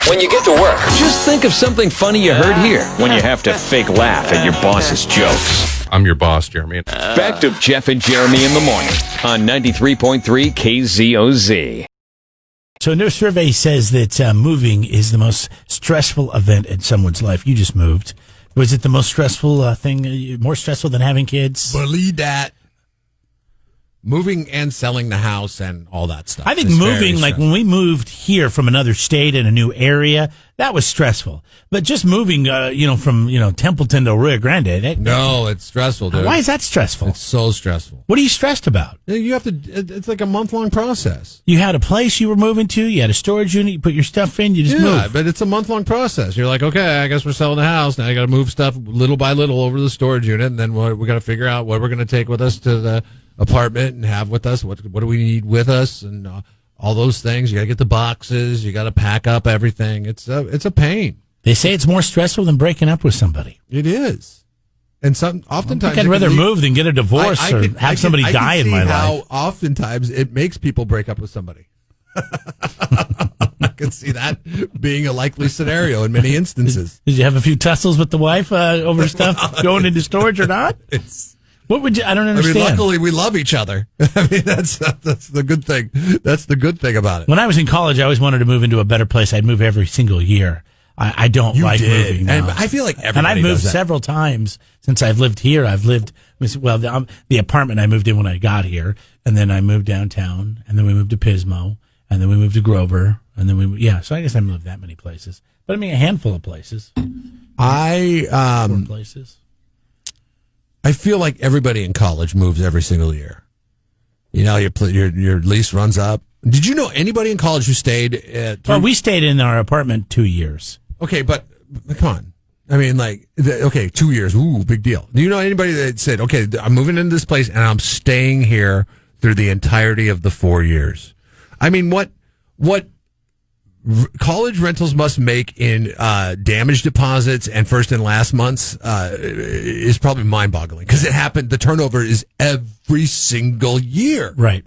when you get to work. Just think of something funny you heard here when you have to fake laugh at your boss's jokes. I'm your boss, Jeremy. Back to Jeff and Jeremy in the morning on 93.3 KZOZ. So a new survey says that moving is the most stressful event in someone's life. You just moved. Was it the most stressful thing, more stressful than having kids? Believe that. Moving and selling the house and all that stuff. I think moving, like when we moved here from another state in a new area, that was stressful. But just moving, from Templeton to Rio Grande. No, it's stressful, dude. Why is that stressful? It's so stressful. What are you stressed about? You have to. It's like a month-long process. You had a place you were moving to. You had a storage unit. You put your stuff in. You just moved. Yeah, but it's a month-long process. You're like, okay, I guess we're selling the house now. You got to move stuff little by little over to the storage unit, and then we got to figure out what we're going to take with us to the apartment and have with us. What do we need with us, and all those things. You got to get the boxes. You got to pack up everything. It's a pain. They say it's more stressful than breaking up with somebody. It is. And oftentimes, I'd rather move than get a divorce or have somebody die in my life. How oftentimes it makes people break up with somebody. I can see that being a likely scenario in many instances. Did you have a few tussles with the wife over stuff going into storage or not? What would you? I don't understand. Luckily we love each other. I mean, that's the good thing. That's the good thing about it. When I was in college, I always wanted to move into a better place. I'd move every single year. I don't like moving. No. And I feel like everybody And I've moved does that. several times since I've lived here. I've lived, the apartment I moved in when I got here, and then I moved downtown, and then we moved to Pismo, and then we moved to Grover, and then so I guess I moved that many places. But I mean, a handful of places. 4 places. I feel like everybody in college moves every single year. You know, your lease runs up. Did you know anybody in college who stayed? Well, we stayed in our apartment 2 years. Okay, but come on. I mean, 2 years. Ooh, big deal. Do you know anybody that said, okay, I'm moving into this place and I'm staying here through the entirety of the 4 years? I mean, what college rentals must make in damage deposits and first and last months is probably mind-boggling because the turnover is every single year. Right.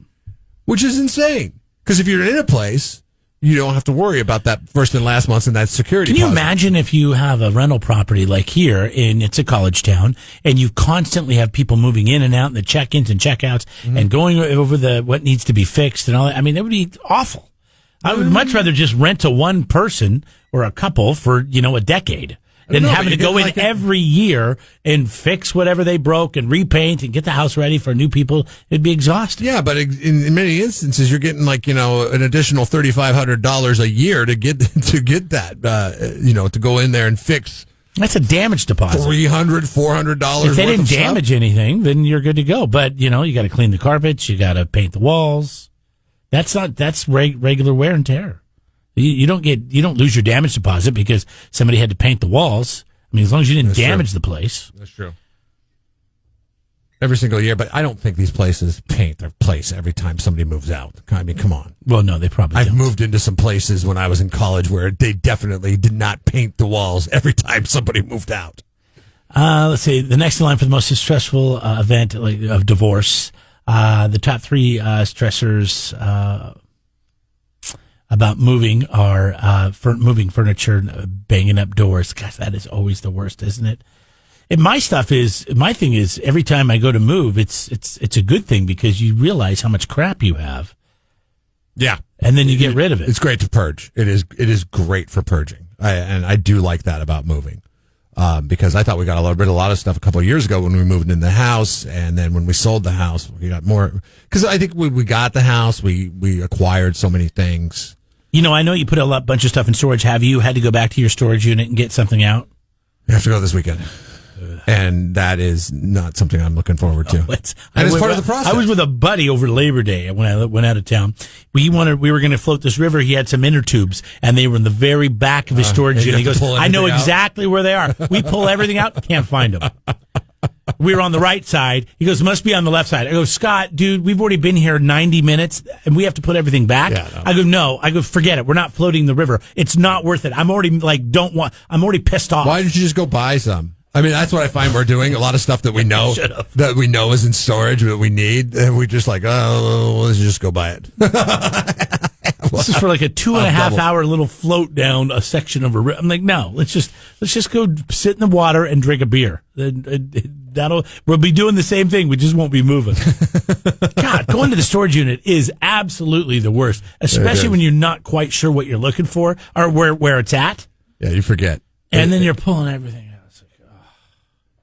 Which is insane. Because if you're in a place, you don't have to worry about that first and last months and that security deposit. Can you deposit. imagine if you have a rental property like here, and it's a college town, and you constantly have people moving in and out, and the check-ins and check-outs, and going over what needs to be fixed and all that? I mean, that would be awful. I would much rather just rent to one person or a couple for, a decade than having to go in every year and fix whatever they broke and repaint and get the house ready for new people. It'd be exhausting. Yeah, but in many instances, you're getting an additional $3,500 a year to get that, to go in there and fix. That's a damage deposit. $300, $400. If they didn't damage anything, then you're good to go. But, you got to clean the carpets. You got to paint the walls. That's regular wear and tear. You don't lose your damage deposit because somebody had to paint the walls. I mean, as long as you didn't damage the place. That's true. Every single year, but I don't think these places paint their place every time somebody moves out. I mean, come on. Well, no, they probably don't. I've moved into some places when I was in college where they definitely did not paint the walls every time somebody moved out. Let's see. The next in line for the most stressful event of divorce. The top 3 stressors about moving are moving furniture and banging up doors. Gosh, that is always the worst, isn't it? And my thing is every time I go to move, it's a good thing because you realize how much crap you have. Yeah. And then you get rid of it. It's great to purge. It is great for purging. And I do like that about moving. Because I thought we got rid of a lot of stuff a couple of years ago when we moved in the house, and then when we sold the house, we got more. Because I think we got the house, we acquired so many things. I know you put a bunch of stuff in storage. Have you had to go back to your storage unit and get something out? You have to go this weekend. And that is not something I'm looking forward to. And it's part of the process. I was with a buddy over Labor Day when I went out of town. We were going to float this river. He had some inner tubes, and they were in the very back of his storage unit. He goes, I know exactly where they are. We pull everything out, can't find them. We were on the right side. He goes, must be on the left side. I go, Scott, dude, we've already been here 90 minutes, and we have to put everything back. Yeah, no. I go, no. I go, forget it. We're not floating the river. It's not worth it. I'm already I'm already pissed off. Why didn't you just go buy some? I mean, that's what I find we're doing. A lot of stuff that we know is in storage that we need, and we just let's just go buy it. This is for like a 2.5 hour little float down a section of a river. I'm like, no, let's just go sit in the water and drink a beer. We'll be doing the same thing. We just won't be moving. God, going to the storage unit is absolutely the worst, especially when you're not quite sure what you're looking for or where it's at. Yeah, you forget. And then you're pulling everything out. It's like, oh.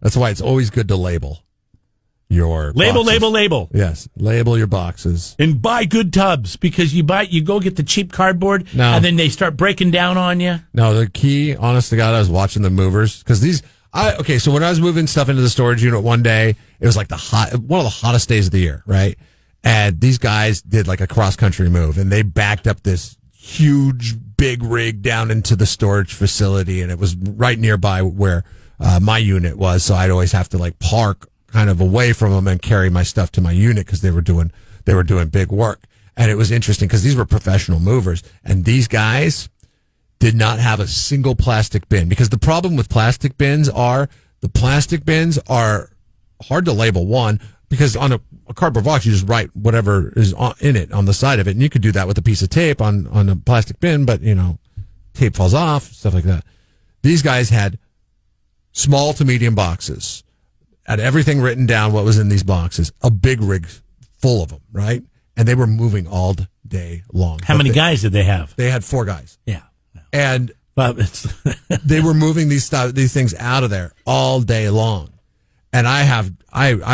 That's why it's always good to label your boxes. Label. Yes, label your boxes. And buy good tubs, because you go get the cheap cardboard, and then they start breaking down on you. No, the key, honest to God, I was watching the movers, because so when I was moving stuff into the storage unit one day, it was like one of the hottest days of the year, right? And these guys did like a cross-country move, and they backed up this huge, big rig down into the storage facility, and it was right nearby where my unit was, so I'd always have to like park kind of away from them and carry my stuff to my unit because they were doing big work. And it was interesting because these were professional movers, and these guys did not have a single plastic bin, because the problem with plastic bins are hard to label, one, because on a cardboard box you just write whatever is in it on the side of it, and you could do that with a piece of tape on a plastic bin, but tape falls off, stuff like that. These guys had small to medium boxes, had everything written down, what was in these boxes, a big rig full of them, right? And they were moving all day long. How many guys did they have? They had 4 guys. Yeah. No. And they were moving these things out of there all day long. And I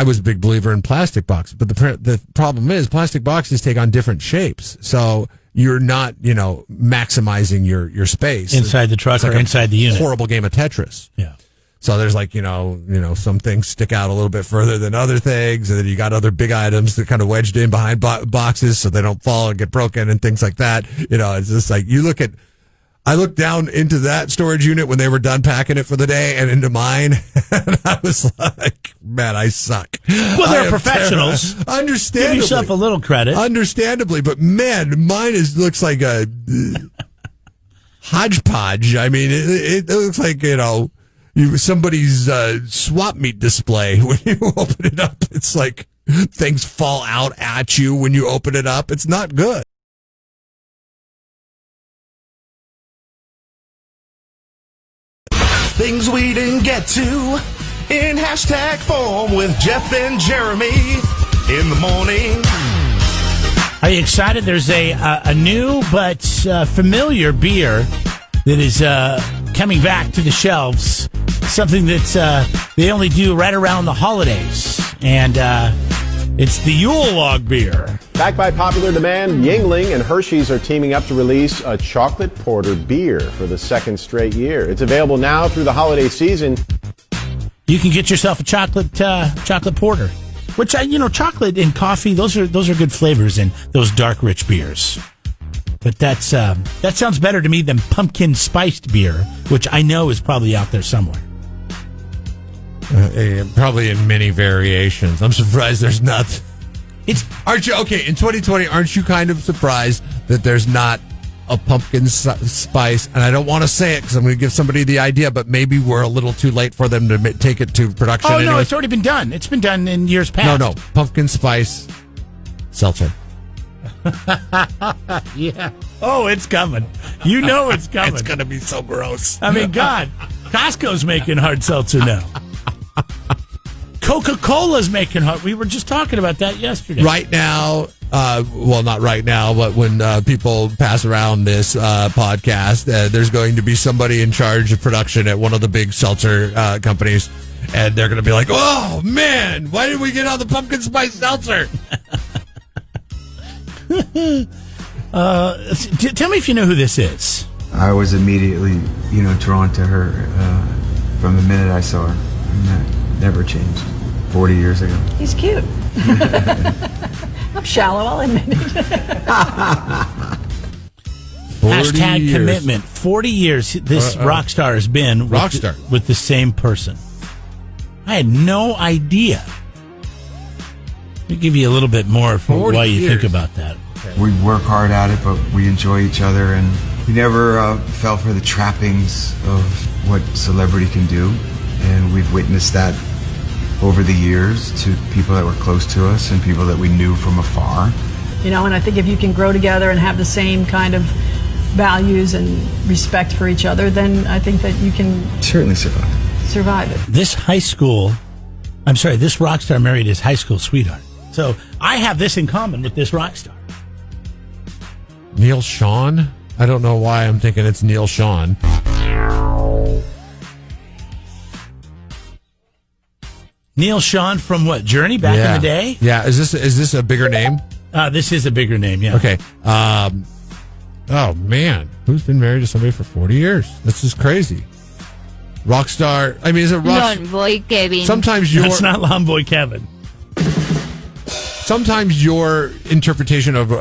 was a big believer in plastic boxes, but the problem is plastic boxes take on different shapes. So you're not, maximizing your space. Inside the truck or inside the unit. Horrible game of Tetris. Yeah. So there's like, some things stick out a little bit further than other things. And then you got other big items that kind of wedged in behind boxes so they don't fall and get broken and things like that. It's just like I looked down into that storage unit when they were done packing it for the day and into mine. And I was like, man, I suck. Well, they're professionals. Understandably. Give yourself a little credit. Understandably. But man, mine looks like a hodgepodge. I mean, it looks like, somebody's swap meet display. When you open it up, it's like things fall out at you when you open it up. It's not good. Things we didn't get to in hashtag form with Jeff and Jeremy in the morning. Are you excited? There's a new but familiar beer that is coming back to the shelves. Something that they only do right around the holidays. And it's the Yule Log beer. Backed by popular demand, Yingling and Hershey's are teaming up to release a chocolate porter beer for the second straight year. It's available now through the holiday season. You can get yourself a chocolate porter, which chocolate and coffee, those are good flavors in those dark, rich beers. But that sounds better to me than pumpkin spiced beer, which I know is probably out there somewhere. Probably in many variations. I'm surprised there's not. Aren't you okay in 2020? Aren't you kind of surprised that there's not a pumpkin spice? And I don't want to say it because I'm going to give somebody the idea, but maybe we're a little too late for them to take it to production. Oh anyway. No, it's already been done. It's been done in years past. No, pumpkin spice seltzer. Yeah. Oh, it's coming. You know it's coming. It's going to be so gross. I mean, God, Costco's making hard seltzer now. Coca-Cola's making hard. We were just talking about that yesterday. Right now, well, not right now, but when people pass around this podcast, there's going to be somebody in charge of production at one of the big seltzer companies, and they're going to be like, oh, man, why did we get on the pumpkin spice seltzer? Tell me if you know who this is. I was immediately, drawn to her from the minute I saw her. And that never changed. 40 years ago. He's cute. I'm shallow, I'll admit it. Hashtag commitment. 40 years this rock star has been with the same person. I had no idea. Let me give you a little bit more for why you think about that. We work hard at it, but we enjoy each other, and we never fell for the trappings of what celebrity can do. And we've witnessed that over the years to people that were close to us and people that we knew from afar. And I think if you can grow together and have the same kind of values and respect for each other, then I think that you can Certainly survive it. This rock star married his high school sweetheart. So I have this in common with this rock star. Neil Sean? I don't know why I'm thinking it's Neil Sean. Neil Sean from what? Journey back in the day? Yeah. Is this a bigger name? This is a bigger name, yeah. Okay. Oh, man. Who's been married to somebody for 40 years? This is crazy. Rockstar. I mean, is it rock? Boy Kevin. Sometimes That's not Lawn Boy Kevin. Sometimes your interpretation of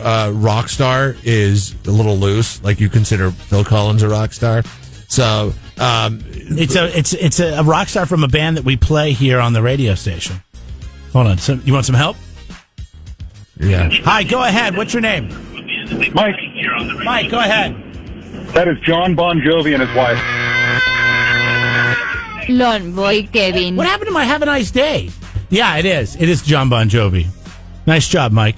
rock star is a little loose. Like you consider Phil Collins a rock star. So it's a rock star from a band that we play here on the radio station. Hold on. You want some help? Yeah. Hi, go ahead. What's your name? Mike. Mike, go ahead. That is John Bon Jovi and his wife. Lawn Boy Kevin. What happened to my Have a Nice Day? Yeah, it is. It is John Bon Jovi. Nice job, Mike.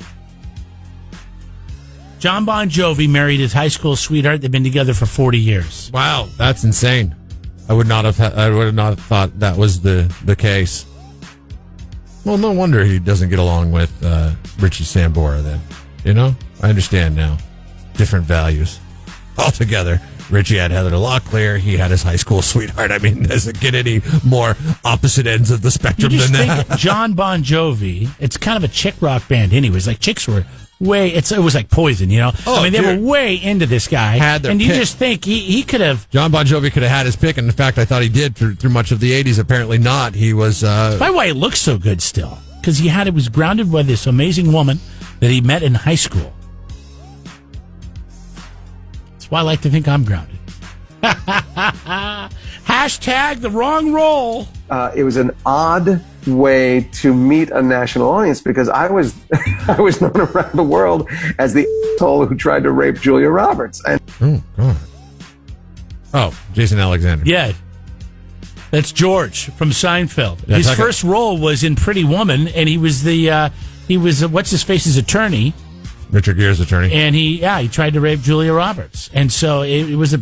John Bon Jovi married his high school sweetheart. They've been together for 40 years. Wow, that's insane. I would not have thought that was the case. Well, no wonder he doesn't get along with Richie Sambora then. I understand now. Different values altogether. Richie had Heather Locklear. He had his high school sweetheart. I mean, does it get any more opposite ends of the spectrum than that? John Bon Jovi, it's kind of a chick rock band anyways. Like, chicks were it was like Poison, Oh, I mean, they were way into this guy. And you just think he could have... John Bon Jovi could have had his pick, and in fact, I thought he did through much of the 80s. Apparently not. He was... That's probably why he looks so good still. Because he was grounded by this amazing woman that he met in high school. That's why I like to think I'm grounded. Hashtag the wrong role. It was an odd way to meet a national audience because I was known around the world as the asshole who tried to rape Julia Roberts. And oh, God. Jason Alexander. Yeah. That's George from Seinfeld. His first role was in Pretty Woman, and he was what's his face's attorney. Richard Gere's attorney. And he tried to rape Julia Roberts. And so it was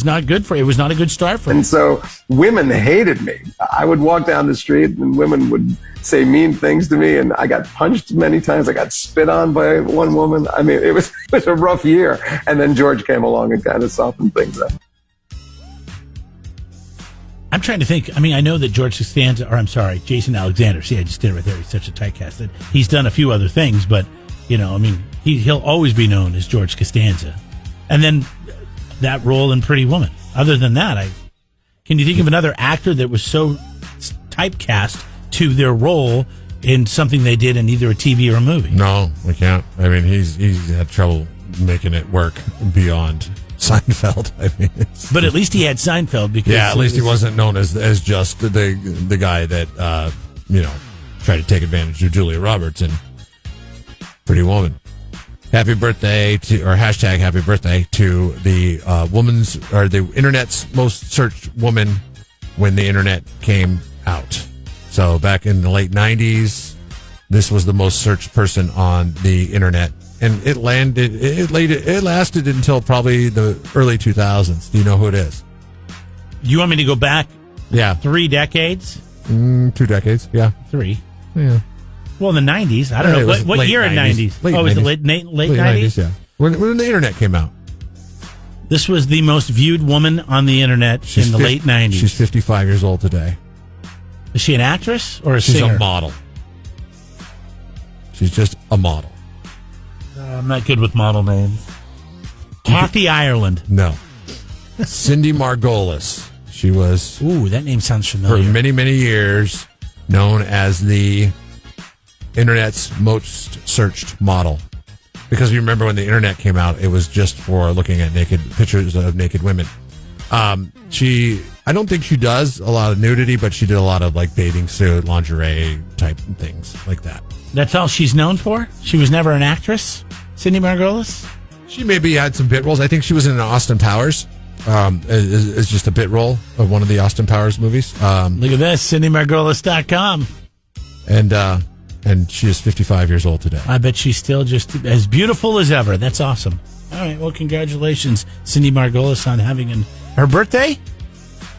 not good it was not a good start for him. And so women hated me. I would walk down the street and women would say mean things to me, and I got punched many times. I got spit on by one woman. I mean, it was a rough year. And then George came along and kind of softened things up. I'm trying to think. I mean, I know that Jason Alexander. See, I just did it right there. He's such a typecast that he's done a few other things, but I mean, he'll always be known as George Costanza. And then that role in Pretty Woman. Other than that, can you think of another actor that was so typecast to their role in something they did in either a TV or a movie? No, we can't. I mean, he's had trouble making it work beyond Seinfeld. I mean, but at least he had Seinfeld because at least he wasn't known as just the guy that tried to take advantage of Julia Roberts and Pretty Woman. Happy birthday hashtag happy birthday to the the internet's most searched woman when the internet came out. So back in the late 90s, this was the most searched person on the internet, and it lasted until probably the early 2000s. Do you know who it is? You want me to go back? Yeah, 3 decades. 2 decades. Yeah, 3. Yeah. Well, in the 90s. I don't know. What year in 90s? Was it late 90s? Yeah. When the internet came out. This was the most viewed woman on the internet in the late 90s. She's 55 years old today. Is she an actress or a singer? She's a model. She's just a model. I'm not good with model names. Kathy Ireland. No. Cindy Margolis. She was... Ooh, that name sounds familiar. For many, many years, known as the internet's most searched model. Because you remember when the internet came out, it was just for looking at pictures of naked women. I don't think she does a lot of nudity, but she did a lot of like bathing suit, lingerie type thing like that. That's all she's known for? She was never an actress? Cindy Margolis? She maybe had some bit roles. I think she was in Austin Powers. Is just a bit role of one of the Austin Powers movies. Look at this, CindyMargolis.com. And And she is 55 years old today. I bet she's still just as beautiful as ever. That's awesome. All right, well, congratulations, Cindy Margolis, on having her birthday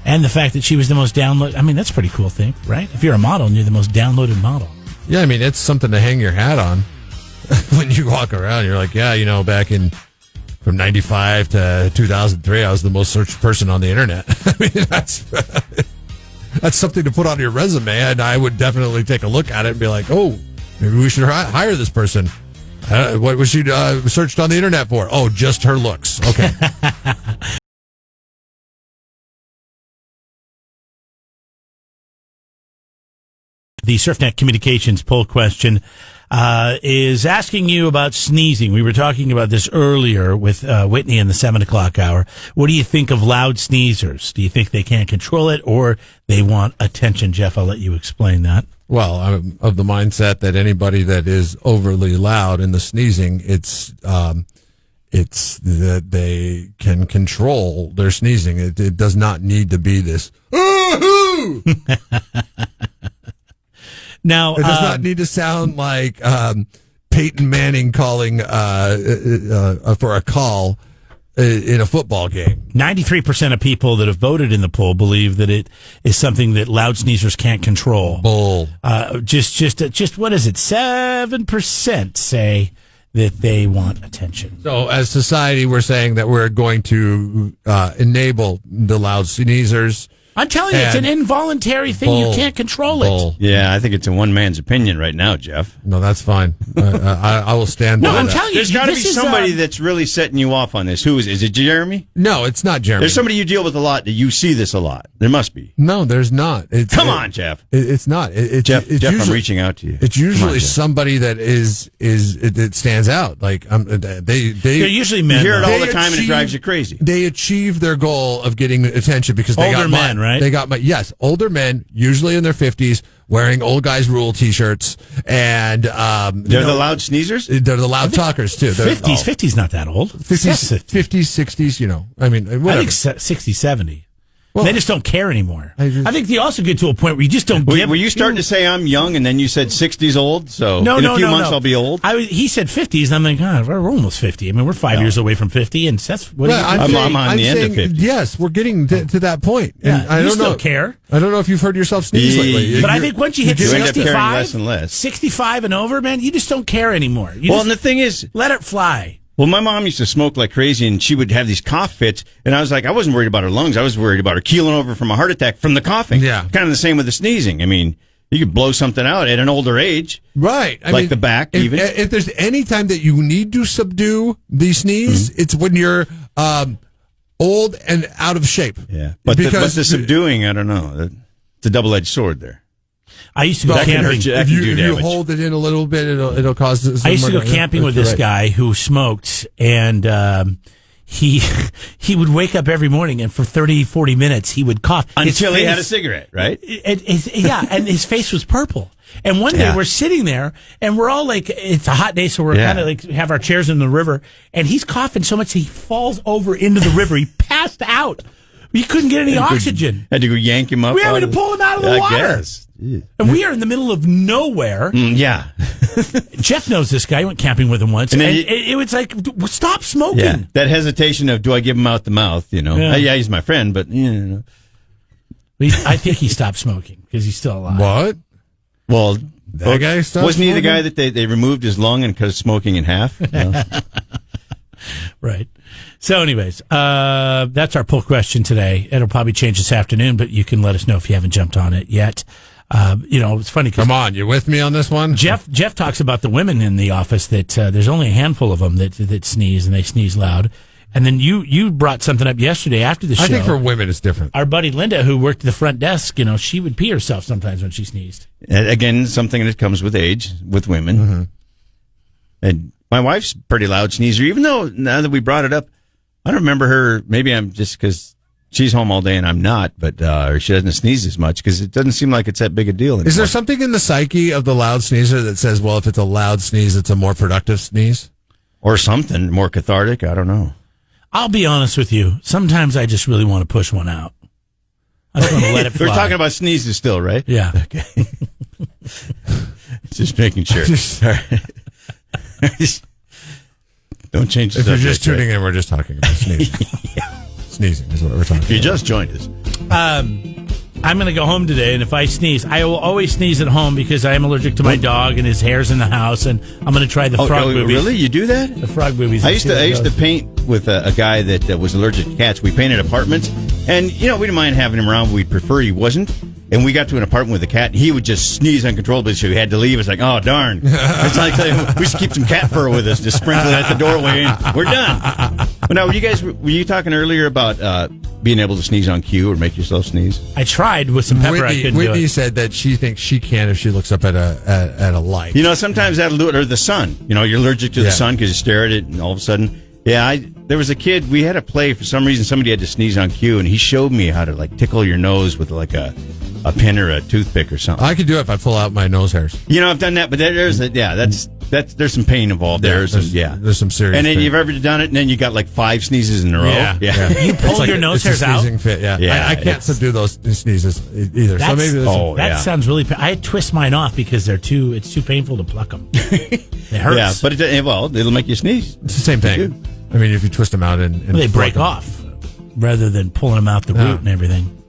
and the fact that she was the most downloaded. I mean, that's a pretty cool thing, right? If you're a model and you're the most downloaded model. Yeah, I mean, it's something to hang your hat on when you walk around. You're like, yeah, back from 95 to 2003, I was the most searched person on the internet. I mean, that's something to put on your resume, and I would definitely take a look at it and be like, oh, maybe we should hire this person. What was she searched on the internet for? Oh, just her looks. Okay. The SurfNet Communications poll question is asking you about sneezing. We were talking about this earlier with Whitney in the 7 o'clock hour. What do you think of loud sneezers? Do you think they can't control it or they want attention? Jeff, I'll let you explain that. Well, I'm of the mindset that anybody that is overly loud in the sneezing, it's that they can control their sneezing. It does not need to be this. Now, it does not need to sound like Peyton Manning calling for a call in a football game. 93% of people that have voted in the poll believe that it is something that loud sneezers can't control. Bull. Just what is it? 7% say that they want attention. So, as society, we're saying that we're going to enable the loud sneezers. I'm telling you, it's an involuntary thing. You can't control it. Yeah, I think it's a one man's opinion right now, Jeff. No, that's fine. I will stand by that. No, I'm telling you. There's got to be somebody that's really setting you off on this. Who is it, Jeremy? No, it's not Jeremy. There's somebody you deal with a lot that you see this a lot. There must be. No, there's not. Come on, Jeff. It's not. Jeff, usually, I'm reaching out to you. It's usually somebody that it stands out. Like they're usually men. You hear it all the time, and it drives you crazy. They achieve their goal of getting attention because they older men, right? They got older men, usually in their 50s, wearing old guys rule T-shirts, and they're the loud sneezers. They're the loud talkers too. 50s not that old. 50s, 60s. I mean, whatever. I think 60, 70. Well, they just don't care anymore. I think they also get to a point where you just don't give. Were you starting to say I'm young, and then you said 60s old? So in a few months I'll be old. He said 50s, and I'm like, God, we're almost 50. I mean, we're 5 years away from 50, and that's what I'm on the end of 50. Yes, we're getting to that point. Yeah, and I don't care. I don't know if you've heard yourself sneeze lately. But I think once you hit 65, less and less. 65 and over, man, you just don't care anymore. And the thing is, let it fly. Well, my mom used to smoke like crazy, and she would have these cough fits, and I was like, I wasn't worried about her lungs. I was worried about her keeling over from a heart attack from the coughing. Yeah. Kind of the same with the sneezing. I mean, you could blow something out at an older age. Right. I mean, the back, even. If there's any time that you need to subdue the sneeze, it's when you're old and out of shape. Yeah. But the subduing, I don't know. It's a double-edged sword there. I used to go camping. If you hold it in a little bit, it'll cause. I used to go camping with this guy who smoked, and he would wake up every morning, and for 30, 40 minutes he would cough until he had a cigarette, right? And his face was purple. And one day we're sitting there, and we're all like, it's a hot day, so we're kind of like have our chairs in the river, and he's coughing so much he falls over into the river. He passed out. You couldn't get any oxygen. Had to go yank him up. We had to pull him out of the water. Guess. Yeah. And we are in the middle of nowhere. Yeah. Jeff knows this guy. I went camping with him once. And it was like, stop smoking. Yeah. That hesitation of, do I give him out the mouth? Yeah, he's my friend, but, I think he stopped smoking because he's still alive. What? Well, that guy stopped wasn't he the smoking? guy that they removed his lung and cut his smoking in half? No. Right. So anyways, that's our poll question today. It'll probably change this afternoon, but you can let us know if you haven't jumped on it yet. It's funny. Come on, you with me on this one? Jeff talks about the women in the office that there's only a handful of them that sneeze, and they sneeze loud. And then you brought something up yesterday after the show. I think for women it's different. Our buddy Linda, who worked at the front desk, she would pee herself sometimes when she sneezed. Again, something that comes with age with women. Mm-hmm. And my wife's a pretty loud sneezer, even though now that we brought it up, I don't remember her. Maybe I'm just because she's home all day and I'm not, but or she doesn't sneeze as much because it doesn't seem like it's that big a deal anymore. Is there something in the psyche of the loud sneezer that says, well, if it's a loud sneeze, it's a more productive sneeze? Or something more cathartic? I don't know. I'll be honest with you. Sometimes I just really want to push one out. I just want to let it fly. We're talking about sneezes still, right? Yeah. Okay. Just making sure. Don't change the If you're subject, just tuning right? in, we're just talking about sneezing. Sneezing is what we're talking If you about. just joined us. I'm going to go home today, and if I sneeze, I will always sneeze at home because I am allergic to my dog and his hair's in the house, and I'm going to try the frog movies. Really? You do that? The frog movies. I used to paint with a guy that was allergic to cats. We painted apartments, and we didn't mind having him around, but we'd prefer he wasn't. And we got to an apartment with a cat, and he would just sneeze uncontrollably, so we had to leave. It's like, oh, darn. It's like we should keep some cat fur with us, just sprinkle it at the doorway, and we're done. But now, were you talking earlier about being able to sneeze on cue or make yourself sneeze? I tried with some pepper. I couldn't do Whitney it. said that she thinks she can if she looks up at a light. Sometimes that'll do it, or the sun. You're allergic to the sun because you stare at it, and all of a sudden, there was a kid. We had a play for some reason. Somebody had to sneeze on cue, and he showed me how to tickle your nose with a pin or a toothpick or something. I could do it if I pull out my nose hairs. I've done that, but there's there's some pain involved there. There's some serious. And then pain. you've ever done it, and then you got 5 sneezes in a row. Yeah. You pull your nose hairs out. Fit, I can't subdue those sneezes either. So maybe that sounds really. I twist mine off because it's too painful to pluck them. It hurts. Yeah, but it'll make you sneeze. It's the same thing. I mean, if you twist them out and they break off rather than pulling them out the root and everything.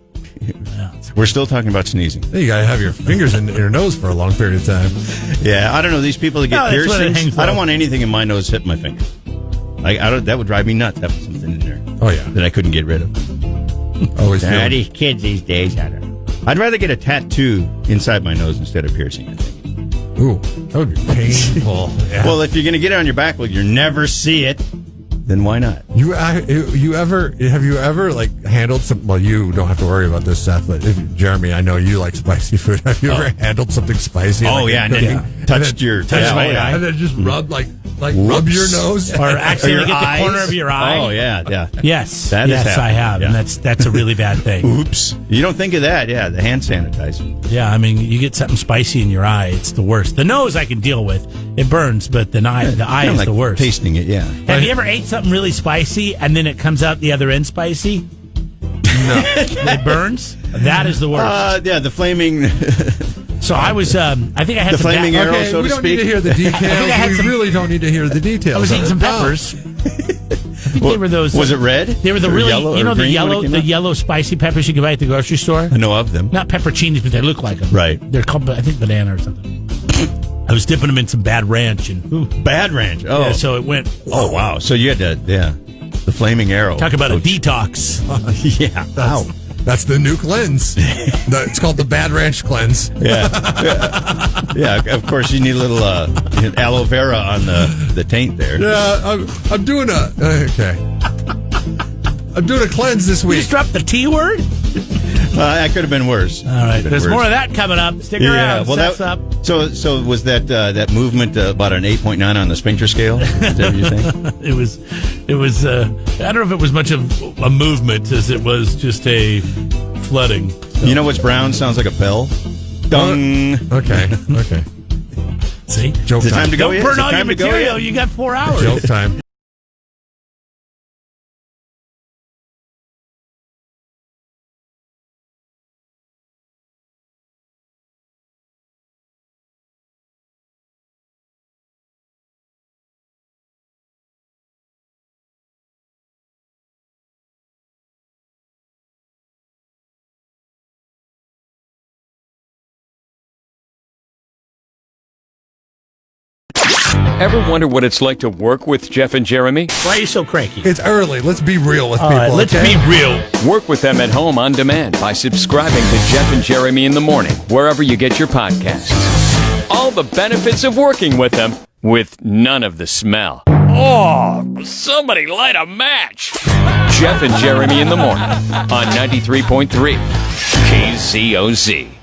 Yeah. We're still talking about sneezing. You got to have your fingers in your nose for a long period of time. Yeah, I don't know. These people that get piercings, I don't want anything in my nose hitting my finger. That would drive me nuts, having something in there. Oh, yeah. That I couldn't get rid of. Always these kids these days, I don't know. I'd rather get a tattoo inside my nose instead of piercing, I think. Ooh, that would be painful. Yeah. Well, if you're going to get it on your back, you never see it. Then why not? Have you ever handled some? Well, you don't have to worry about this, Seth. But Jeremy, I know you like spicy food. Have you ever handled something spicy? Oh yeah, and then you touched my eye, and then just rub rub your nose, or actually your get the corner of your eye. Oh yeah. Yes, I have, and that's a really bad thing. Oops, you don't think of that? Yeah, the hand sanitizer. Yeah, I mean, you get something spicy in your eye, it's the worst. The nose I can deal with; it burns, but the eye is the worst. Tasting it, yeah. Have you ever ate something really spicy and then it comes out the other end spicy? No, it burns. That is the worst. Yeah, the flaming. So I was. I think I had the some flaming arrow. So we to don't speak. need to hear the details. We really don't need to hear the details. I was eating some peppers. I think they were those. Was it red? They were the really yellow, the yellow spicy peppers you can buy at the grocery store. I know of them. Not pepperoncinis, but they look like them. Right. They're called, I think, banana or something. I was dipping them in some Bad Ranch Bad Ranch. Oh, yeah, so it went. Oh wow! So you had to, the flaming arrow. Talk about a detox. Yeah. Wow. That's the new cleanse. It's called the Bad Ranch cleanse. Yeah. Of course, you need a little aloe vera on the taint there. Yeah, I'm doing I'm doing a cleanse this week. You just dropped the T word? That could have been worse. All right, there's more of that coming up. Stick around. Well, up. So was that movement about an 8.9 on the Sphincter scale? Is that what you're saying? It was. I don't know if it was much of a movement as it was just a flooding. So. You know what's brown? Sounds like a bell. Dung. Okay. See, joke time. Time to go. Don't burn all your material. You got 4 hours. Joke time. Ever wonder what it's like to work with Jeff and Jeremy? Why are you so cranky? It's early. Let's be real with people. Let's be real. Work with them at home on demand by subscribing to Jeff and Jeremy in the Morning, wherever you get your podcasts. All the benefits of working with them, with none of the smell. Oh, somebody light a match. Jeff and Jeremy in the Morning on 93.3 KZOZ.